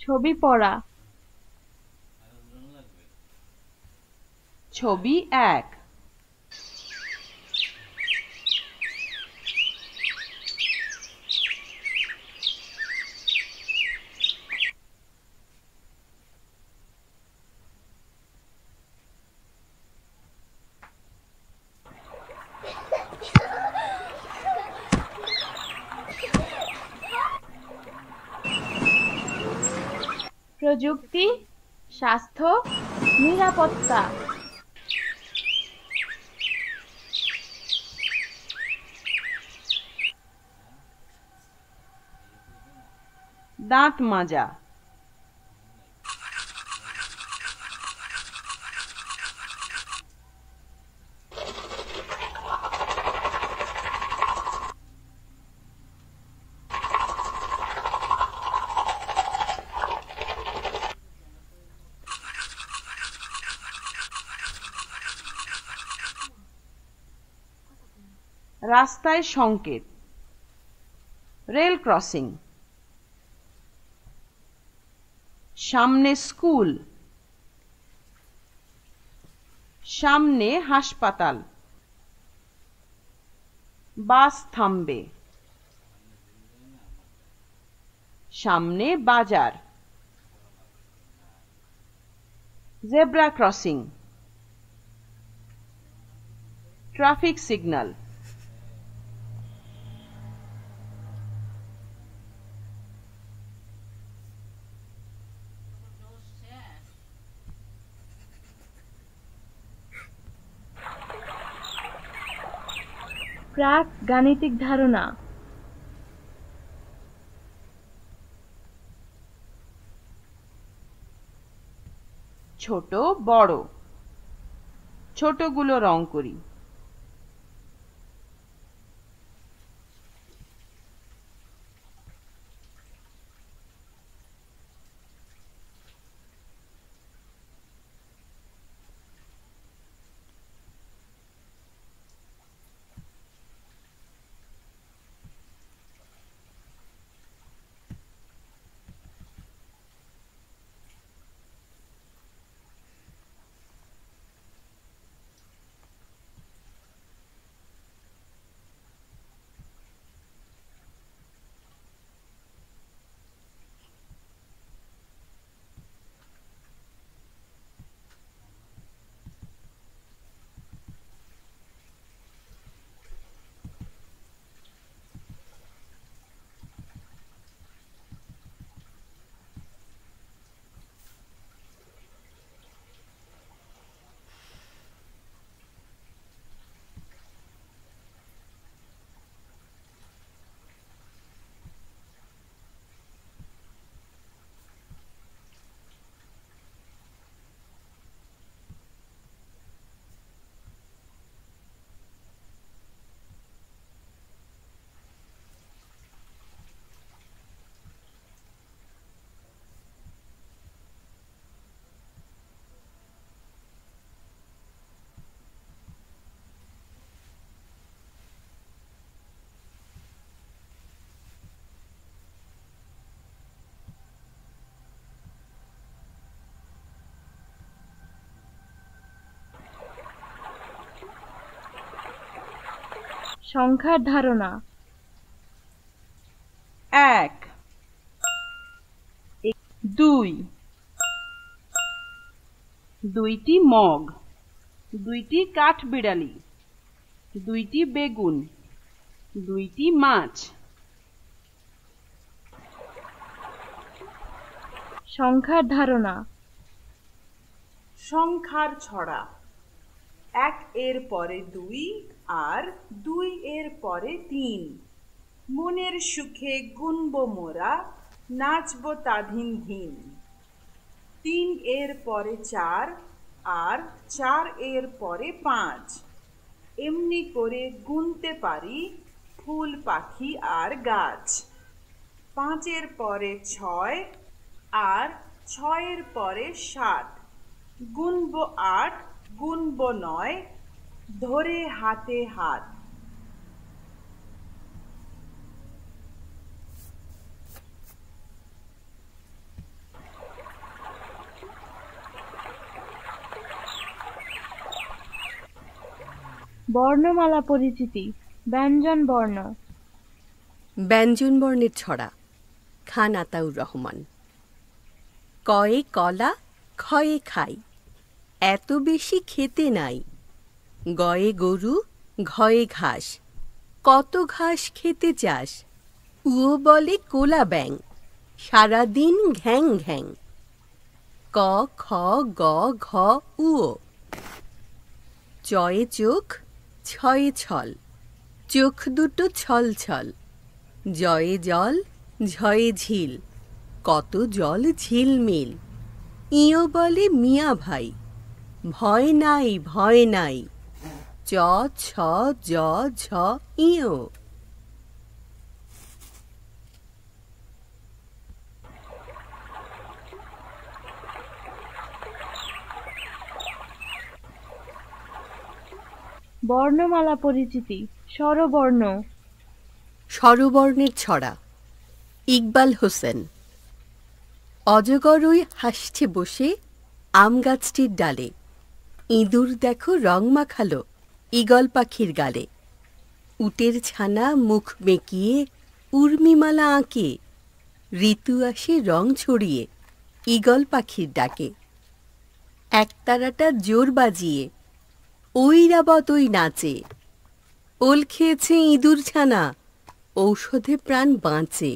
ছবি পড়া। ছবি ১। প্রযুক্তি, স্বাস্থ্য, নিরাপত্তা। দাঁত মাজা। রাস্তায় সংকেত, রেল ক্রসিং। সামনে স্কুল, সামনে হাসপাতাল। বাস থামবে, সামনে বাজার। Zebra crossing, traffic signal. প্রাক গাণিতিক ধারণা। ছোট বড়, ছোটগুলো রং করি। সংখ্যার ধারণা। ১ ২ ২টি মগ, ২টি কাঠবিড়ালি, ২টি বেগুন, ২টি মাছ। সংখ্যার ধারণা। সংখ্যার ছড়া। ১ এর পরে ২ আর ২ এর পরে ৩। মনের সুখে গুনব মোরা, নাচব তাধিন ধিন। ৩ এর পরে ৪ আর ৪ এর পরে ৫। এমনি করে গুনতে পারি ফুল পাখি আর গাছ। ৫ এর পরে ৬ আর ৬ এর পরে ৭। গুনব ৮, গুনব ৯, ধরে হাতে হাত। বর্ণমালা পরিচিতি ব্যঞ্জন বর্ণ। ব্যঞ্জনবর্ণের ছড়া খান আতাউর রহমান। কয়ে কলা ক্ষয়ে খাই, এত বেশি খেতে নাই। গয়ে গরু ঘয়ে ঘাস, কত ঘাস খেতে চাস। উও বলে কোলা ব্যাং, সারাদিন ঘ্যাং ঘ্যাং। ক খ গ ঘ উও। চয়ে চোখ ছয়ে ছল, চোখ দুটো ছল ছল। জয়ে জল ঝয়ে ঝিল, কত জল ঝিলমিল। ইও বলে মিয়া ভাই, ভয় নাই ভয় নাই। চ ছ জ ঝ ইও। বর্ণমালা পরিচিতি স্বরবর্ণ। স্বরবর্ণের ছড়া ইকবাল হোসেন। অজগরই হাসছে বসে আম গাছটির ডালে। ইঁদুর দেখো রং মাখালো ঈগল পাখির গালে। উটের ছানা মুখ বেঁকিয়ে উর্মিমালা আঁকে। ঋতু আসে রং ছড়িয়ে ঈগল পাখির ডাকে। একতারাটা জোর বাজিয়ে ঐরাবত ওই নাচে। ওল খেয়েছে ইঁদুর ছানা, ঔষধে প্রাণ বাঁচে।